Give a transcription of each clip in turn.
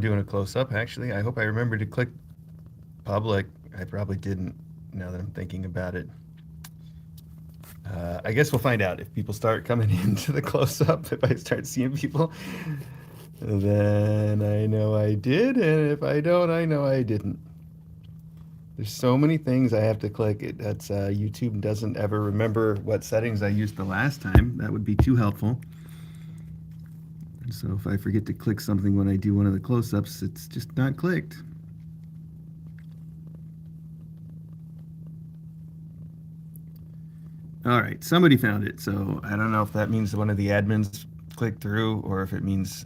doing a close-up, actually. I hope I remember to click public. I probably didn't, now that I'm thinking about it. I guess we'll find out if people start coming into the close-up. If I start seeing people, then I know I did, and if I don't, I know I didn't. There's so many things I have to click. That's YouTube doesn't ever remember what settings I used the last time. That would be too helpful. So if I forget to click something when I do one of the close-ups, it's just not clicked. All right, somebody found it. So I don't know if that means one of the admins clicked through or if it means,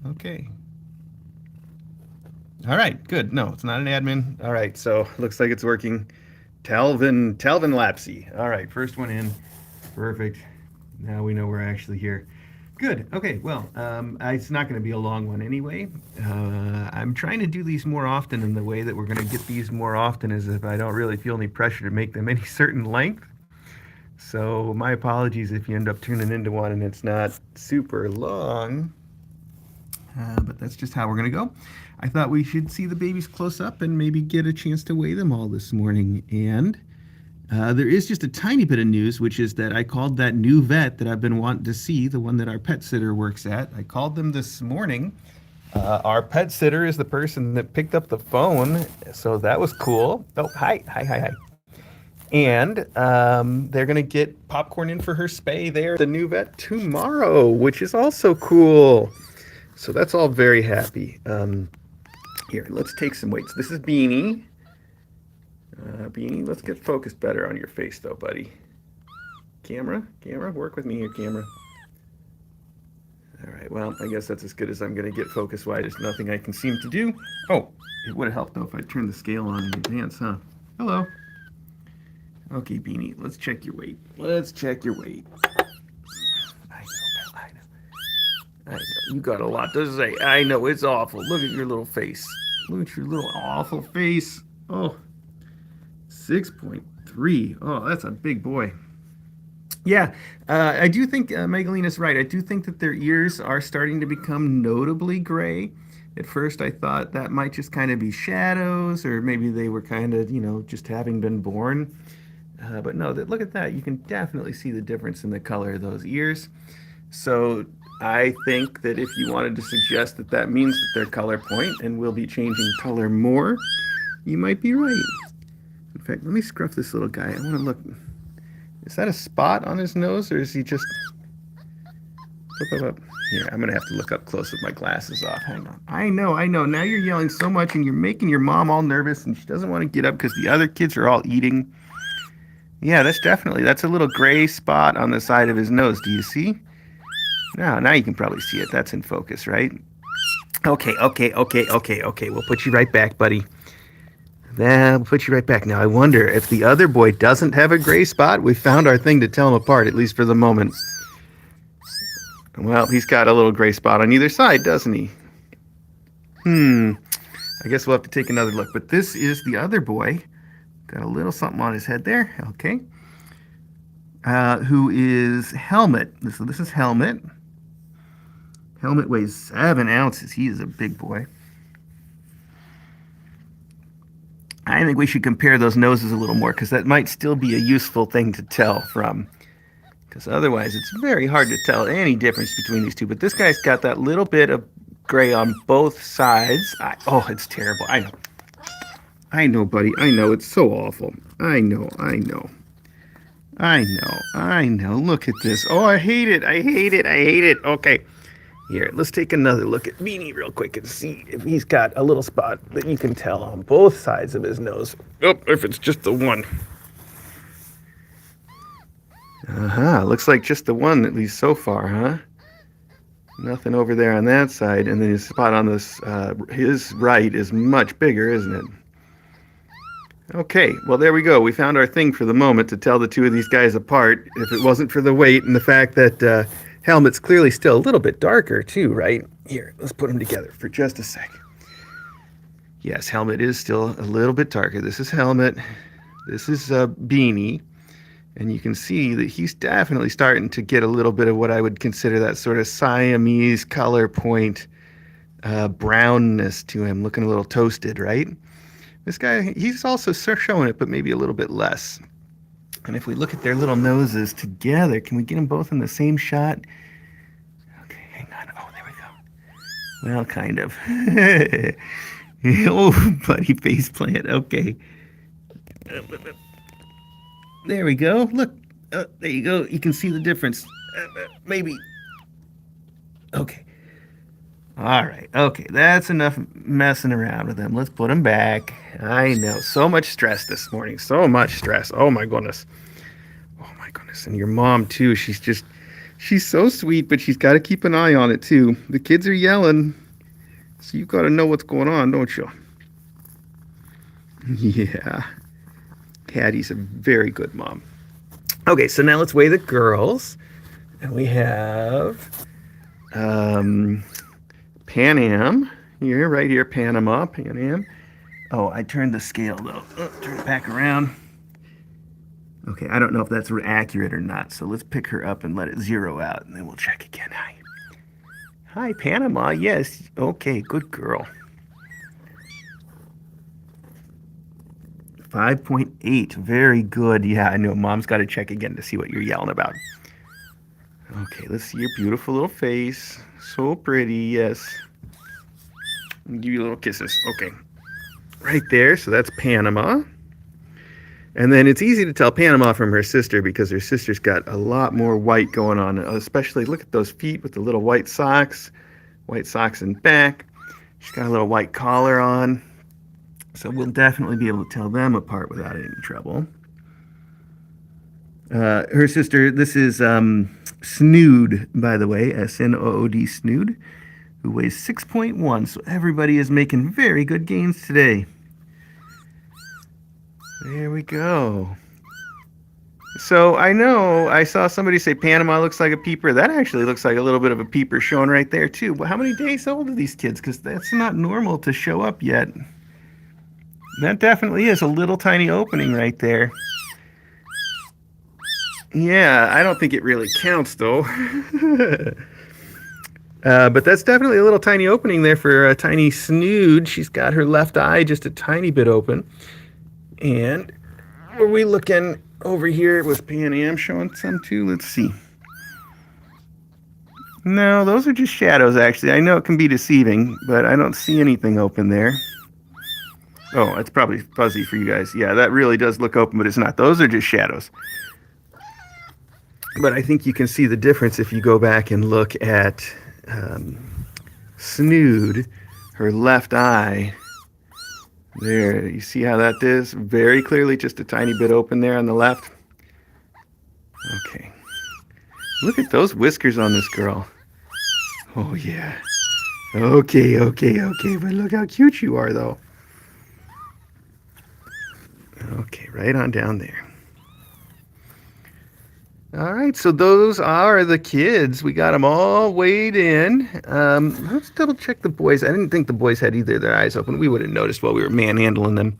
okay. All right, good. No, it's not an admin. All right, so looks like it's working. Talvin Lapsey. All right, first one in. Perfect. Now we know we're actually here. Good. Okay. Well, it's not going to be a long one anyway. I'm trying to do these more often, and the way that we're going to get these more often is if I don't really feel any pressure to make them any certain length. So my apologies if you end up tuning into one and it's not super long. But that's just how we're going to go. I thought we should see the babies close up and maybe get a chance to weigh them all this morning. And there is just a tiny bit of news, which is that I called that new vet that I've been wanting to see, the one that our pet sitter works at. I called them this morning. Our pet sitter is the person that picked up the phone, so that was cool. Oh, hi. And they're going to get popcorn in for her spay there, the new vet, tomorrow, which is also cool. So that's all very happy. Here, let's take some weights. This is Beanie. Beanie, let's get focused better on your face, though, buddy. Camera, work with me here, camera. All right, well, I guess that's as good as I'm going to get focus-wise. There's nothing I can seem to do. Oh, it would have helped, though, if I turned the scale on in advance, huh? Hello. Okay, Beanie, let's check your weight. I know. You got a lot to say. I know, it's awful. Look at your little face. Look at your little awful face. Oh, 6.3. Oh, that's a big boy. Yeah, I do think Megalina's right. I do think that their ears are starting to become notably gray. At first, I thought that might just kind of be shadows, or maybe they were kind of, just having been born. But no, look at that. You can definitely see the difference in the color of those ears. So I think that if you wanted to suggest that that means that they're color point and will be changing color more, you might be right. In fact, let me scruff this little guy. I want to look. Is that a spot on his nose, or is he just... Up. Here, I'm going to have to look up close with my glasses off. Hang on. I know. Now you're yelling so much and you're making your mom all nervous and she doesn't want to get up because the other kids are all eating. Yeah, that's a little gray spot on the side of his nose. Do you see? Now you can probably see it. That's in focus, right? Okay. We'll put you right back, buddy. We'll put you right back. Now, I wonder if the other boy doesn't have a gray spot. We found our thing to tell him apart, at least for the moment. Well, he's got a little gray spot on either side, doesn't he? I guess we'll have to take another look. But this is the other boy. Got a little something on his head there. Okay. Who is Helmet. So this is Helmet. Helmet weighs 7 ounces. He is a big boy. I think we should compare those noses a little more because that might still be a useful thing to tell from. Because otherwise it's very hard to tell any difference between these two. But this guy's got that little bit of gray on both sides. It's terrible. I know, buddy. I know. It's so awful. I know. Look at this. Oh, I hate it. Okay. Here, let's take another look at Beanie real quick and see if he's got a little spot that you can tell on both sides of his nose. Oh, if it's just the one. Looks like just the one, at least so far, huh? Nothing over there on that side, and then his spot on this, his right is much bigger, isn't it? Okay, well, there we go. We found our thing for the moment to tell the two of these guys apart. If it wasn't for the weight and the fact that Helmet's clearly still a little bit darker, too, right? Here, let's put them together for just a sec. Yes, Helmet is still a little bit darker. This is Helmet. This is Beanie. And you can see that he's definitely starting to get a little bit of what I would consider that sort of Siamese color point brownness to him, looking a little toasted, right? This guy, he's also showing it, but maybe a little bit less. And if we look at their little noses together, can we get them both in the same shot? Okay, hang on. Oh, there we go. Well, kind of. Oh, buddy, face plant. Okay. There we go. Look. There you go. You can see the difference. Maybe. Okay. All right. Okay. That's enough messing around with them. Let's put them back. I know. So much stress this morning. So much stress. Oh, my goodness. Oh, my goodness. And your mom, too. She's so sweet, but she's got to keep an eye on it, too. The kids are yelling. So you got to know what's going on, don't you? Yeah. Hattie's a very good mom. Okay, so now let's weigh the girls. And we have Pan Am. Here, right here, Panama, Pan Am. Oh, I turned the scale, though. Turn it back around. Okay, I don't know if that's accurate or not, so let's pick her up and let it zero out, and then we'll check again. Hi, Panama. Yes. Okay, good girl. 5.8. Very good. Yeah, I know. Mom's got to check again to see what you're yelling about. Okay, let's see your beautiful little face. So pretty. Yes. I'll give you little kisses. Okay. Right there. So that's Panama. And then it's easy to tell Panama from her sister because her sister's got a lot more white going on. Especially look at those feet with the little white socks in back. She's got a little white collar on. So we'll definitely be able to tell them apart without any trouble. Her sister, this is Snood, by the way, Snood, Snood, who weighs 6.1. So everybody is making very good gains today. There we go. So I know I saw somebody say Panama looks like a peeper. That actually looks like a little bit of a peeper showing right there too. But how many days old are these kids? Because that's not normal to show up yet. That definitely is a little tiny opening right there. Yeah, I don't think it really counts though. But that's definitely a little tiny opening there for a tiny Snood. She's got her left eye just a tiny bit open. And are we looking over here with Pan Am showing some too? Let's see. No, those are just shadows actually. I know it can be deceiving, but I don't see anything open there. Oh, it's probably fuzzy for you guys. Yeah, that really does look open, but it's not. Those are just shadows. But I think you can see the difference if you go back and look at Snood, her left eye. There, you see how that is? Very clearly just a tiny bit open there on the left. Okay. Look at those whiskers on this girl. Oh, yeah. Okay. But look how cute you are, though. Okay, right on down there. All right, so those are the kids. We got them all weighed in. Let's double check the boys. I didn't think the boys had either of their eyes open. We would have noticed while we were manhandling them.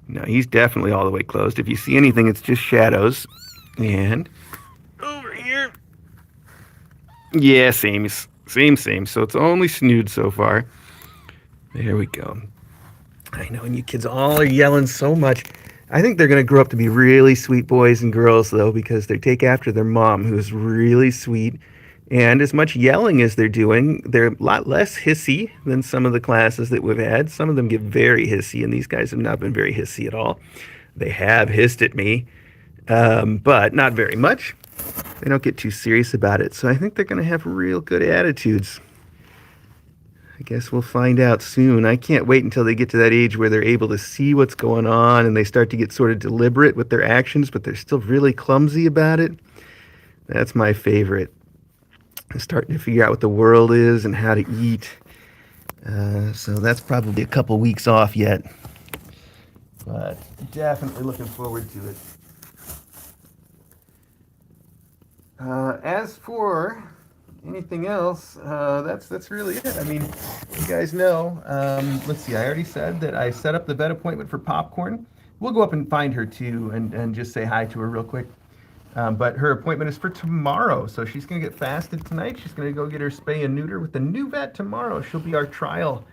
No, he's definitely all the way closed. If you see anything, it's just shadows. And over here. Yeah, same. So it's only Snood so far. There we go. I know, and you kids all are yelling so much. I think they're going to grow up to be really sweet boys and girls, though, because they take after their mom, who's really sweet. And as much yelling as they're doing, they're a lot less hissy than some of the classes that we've had. Some of them get very hissy, and these guys have not been very hissy at all. They have hissed at me, but not very much. They don't get too serious about it. So I think they're going to have real good attitudes. I guess we'll find out soon. I can't wait until they get to that age where they're able to see what's going on and they start to get sort of deliberate with their actions, but they're still really clumsy about it. That's my favorite. Starting to figure out what the world is and how to eat. So that's probably a couple weeks off yet. But definitely looking forward to it. As for anything else, that's really it. I mean, you guys know. Let's see. I already said that I set up the vet appointment for Popcorn. We'll go up and find her too, and just say hi to her real quick. But her appointment is for tomorrow, so she's going to get fasted tonight. She's going to go get her spay and neuter with the new vet tomorrow. She'll be our trial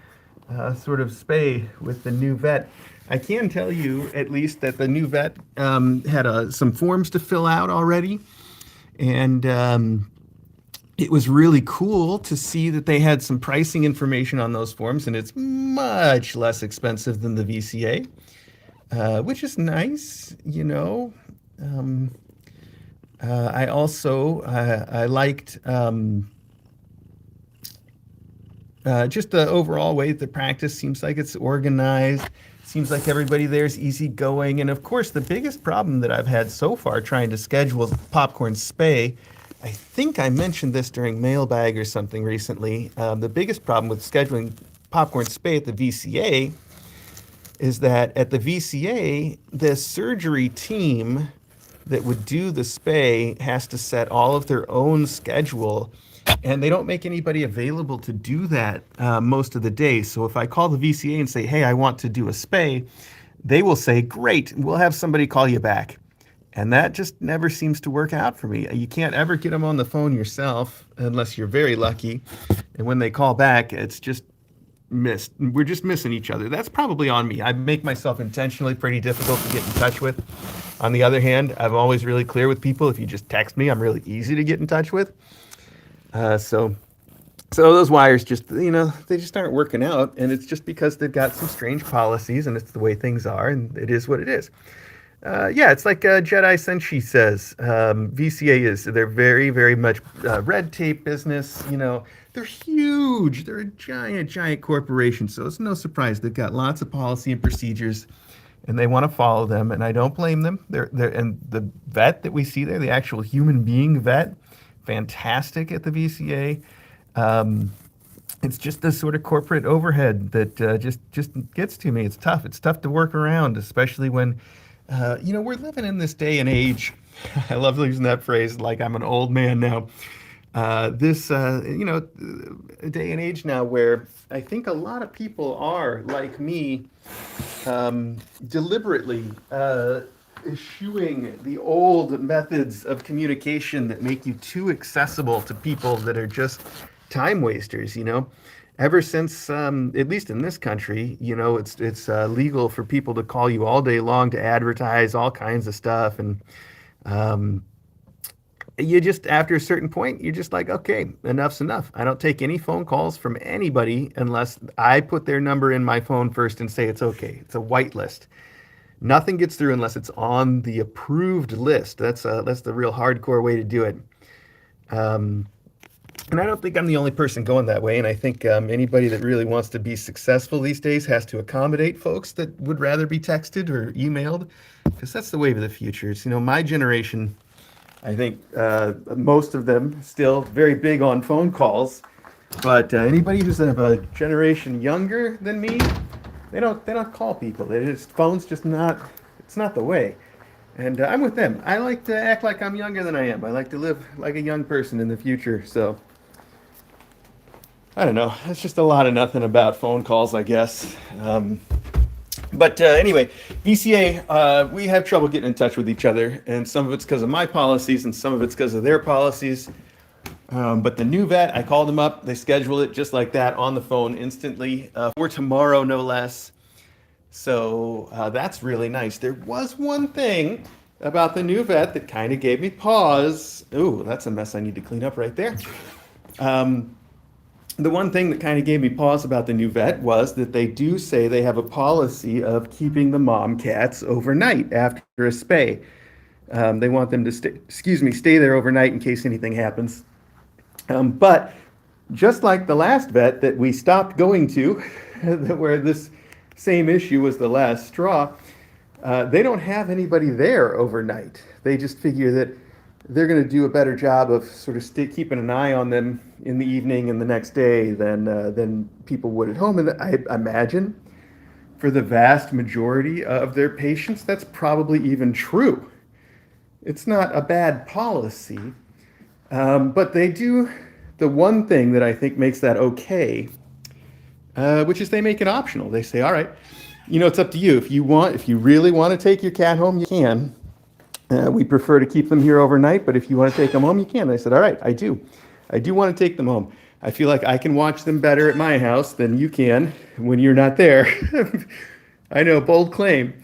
sort of spay with the new vet. I can tell you at least that the new vet had some forms to fill out already, and it was really cool to see that they had some pricing information on those forms, and it's much less expensive than the VCA, which is nice, you know. I also I liked just the overall way the practice seems like it's organized. Seems like everybody there is easygoing. And of course, the biggest problem that I've had so far trying to schedule popcorn spay, I think I mentioned this during mailbag or something recently. The biggest problem with scheduling popcorn spay at the VCA is that at the VCA, the surgery team that would do the spay has to set all of their own schedule, and they don't make anybody available to do that most of the day. So if I call the VCA and say, hey, I want to do a spay, they will say, great, we'll have somebody call you back. And that just never seems to work out for me. You can't ever get them on the phone yourself unless you're very lucky. And when they call back, it's just missed. We're just missing each other. That's probably on me. I make myself intentionally pretty difficult to get in touch with. On the other hand, I'm always really clear with people. If you just text me, I'm really easy to get in touch with. So those wires just, they just aren't working out. And it's just because they've got some strange policies, and it's the way things are, and it is what it is. Yeah, it's like Jedi Senshi says. VCA they're very, very much red tape business. They're huge. They're a giant, giant corporation. So it's no surprise they've got lots of policy and procedures, and they want to follow them. And I don't blame them. And the vet that we see there, the actual human being vet, fantastic at the VCA. It's just this sort of corporate overhead that just gets to me. It's tough. It's tough to work around, especially when we're living in this day and age. I love using that phrase like I'm an old man now. This day and age now where I think a lot of people are, like me, deliberately eschewing the old methods of communication that make you too accessible to people that are just time wasters. Ever since, at least in this country, it's legal for people to call you all day long to advertise all kinds of stuff, and you just, after a certain point, you're just like, okay, enough's enough. I don't take any phone calls from anybody unless I put their number in my phone first and say it's okay. It's a whitelist. Nothing gets through unless it's on the approved list. That's the real hardcore way to do it. And I don't think I'm the only person going that way. And I think anybody that really wants to be successful these days has to accommodate folks that would rather be texted or emailed, because that's the wave of the future. It's, my generation, I think most of them still very big on phone calls. But anybody who's of a generation younger than me, they don't call people. Phone's just not, it's not the way. And I'm with them. I like to act like I'm younger than I am. I like to live like a young person in the future. So I don't know. It's just a lot of nothing about phone calls, I guess. But anyway, VCA, we have trouble getting in touch with each other, and some of it's because of my policies, and some of it's because of their policies. But the new vet, I called them up. They scheduled it just like that on the phone instantly for tomorrow, no less. So that's really nice. There was one thing about the new vet that kind of gave me pause. Ooh, that's a mess I need to clean up right there. The one thing that kind of gave me pause about the new vet was that they do say they have a policy of keeping the mom cats overnight after a spay. They want them to stay there overnight in case anything happens. But just like the last vet that we stopped going to, where this same issue was the last straw, they don't have anybody there overnight. They just figure that they're going to do a better job of sort of keeping an eye on them in the evening and the next day than people would at home. And I imagine for the vast majority of their patients, that's probably even true. It's not a bad policy, but they do the one thing that I think makes that okay, which is they make it optional. They say, all right, it's up to you. If you really want to take your cat home, you can. We prefer to keep them here overnight, but if you want to take them home, you can. And I said, all right, I do. I do want to take them home. I feel like I can watch them better at my house than you can when you're not there. I know, bold claim.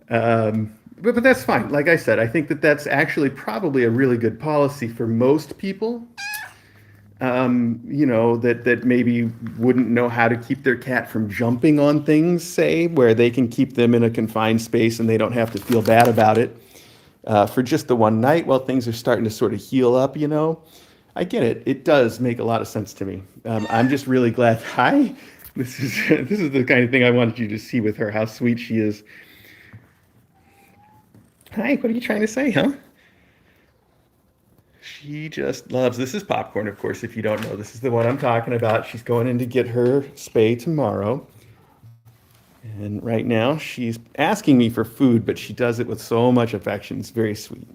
But that's fine. Like I said, I think that that's actually probably a really good policy for most people. That maybe wouldn't know how to keep their cat from jumping on things, say, where they can keep them in a confined space and they don't have to feel bad about it for just the one night while things are starting to sort of heal up. I get it. It does make a lot of sense to me. I'm just really glad. Hi. This is the kind of thing I wanted you to see with her, how sweet she is. Hi, what are you trying to say, huh? She just loves, this is Popcorn, of course, if you don't know. This is the one I'm talking about. She's going in to get her spay tomorrow. And right now she's asking me for food, but she does it with so much affection. It's very sweet.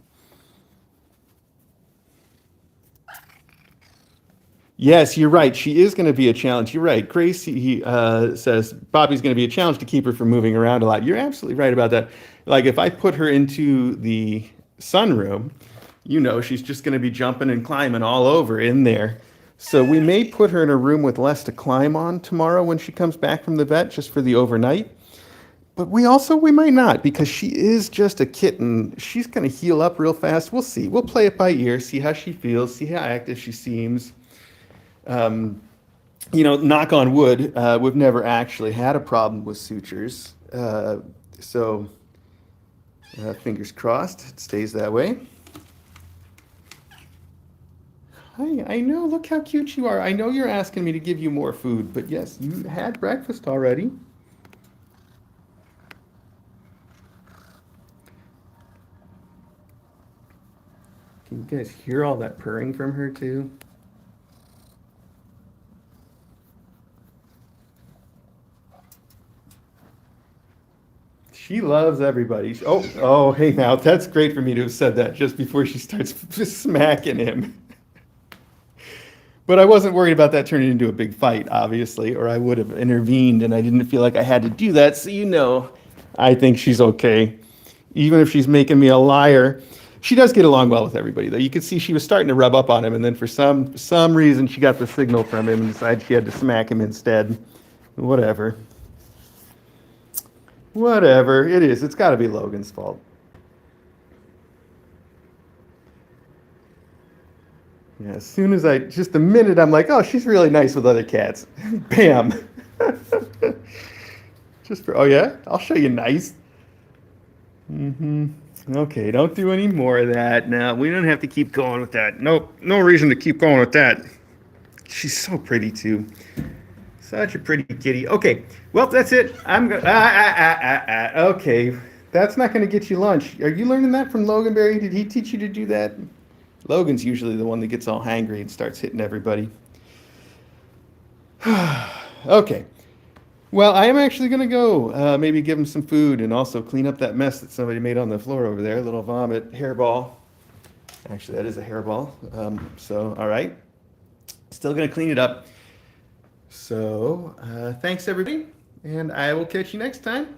Yes, you're right. She is going to be a challenge. You're right. Grace, he says Bobby's going to be a challenge to keep her from moving around a lot. You're absolutely right about that. Like if I put her into the sunroom, she's just going to be jumping and climbing all over in there. So we may put her in a room with less to climb on tomorrow when she comes back from the vet, just for the overnight. But we might not, because she is just a kitten. She's going to heal up real fast. We'll see. We'll play it by ear, see how she feels, see how active she seems. Knock on wood, we've never actually had a problem with sutures. So fingers crossed, it stays that way. Hi, I know, look how cute you are. I know you're asking me to give you more food, but yes, you had breakfast already. Can you guys hear all that purring from her too? She loves everybody. Oh, hey now, that's great for me to have said that just before she starts smacking him. But I wasn't worried about that turning into a big fight, obviously, or I would have intervened, and I didn't feel like I had to do that. So, I think she's okay. Even if she's making me a liar. She does get along well with everybody, though. You could see she was starting to rub up on him, and then for some reason she got the signal from him and decided she had to smack him instead. Whatever. Whatever. It is. It's got to be Logan's fault. Yeah, as soon as just the minute I'm like, oh, she's really nice with other cats. Bam. Oh yeah? I'll show you nice. Mm-hmm. Okay, don't do any more of that. No, we don't have to keep going with that. Nope, no reason to keep going with that. She's so pretty too. Such a pretty kitty. Okay, well, that's it. I'm going okay, that's not going to get you lunch. Are you learning that from Loganberry? Did he teach you to do that? Logan's usually the one that gets all hangry and starts hitting everybody. Okay. Well, I am actually going to go maybe give him some food and also clean up that mess that somebody made on the floor over there. A little vomit hairball. Actually, that is a hairball. All right. Still going to clean it up. So, thanks everybody, and I will catch you next time.